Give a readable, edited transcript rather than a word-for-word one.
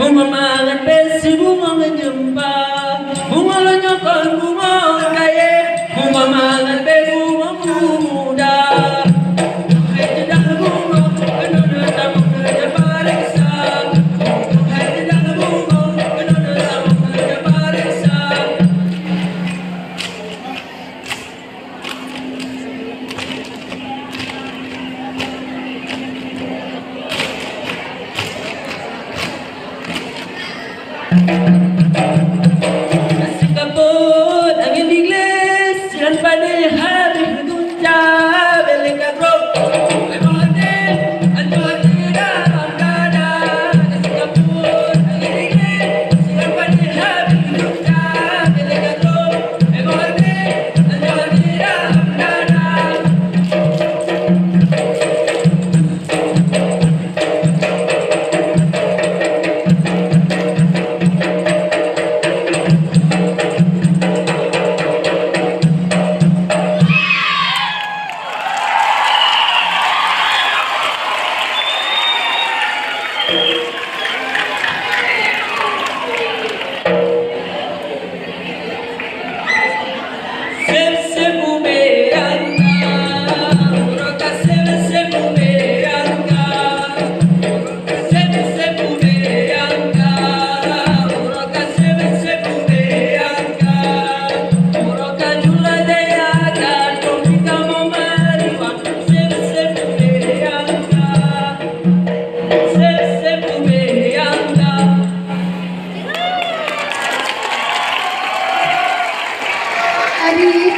bunga mangan besi bunga ngejempa bunga lonyokan bunga kaye bunga mangan be bunga muda tidak bunga kenapa tamu kerja pariksa tidak bunga kenapa tamu kerja pariksa. Nasi kaput angin inggris dan pada hari bergunca beli kagrok emane anjani dalam dada nasi kaput angin inggris dan pada hari bergunca beli kagrok emane anjani dalam dada. Adi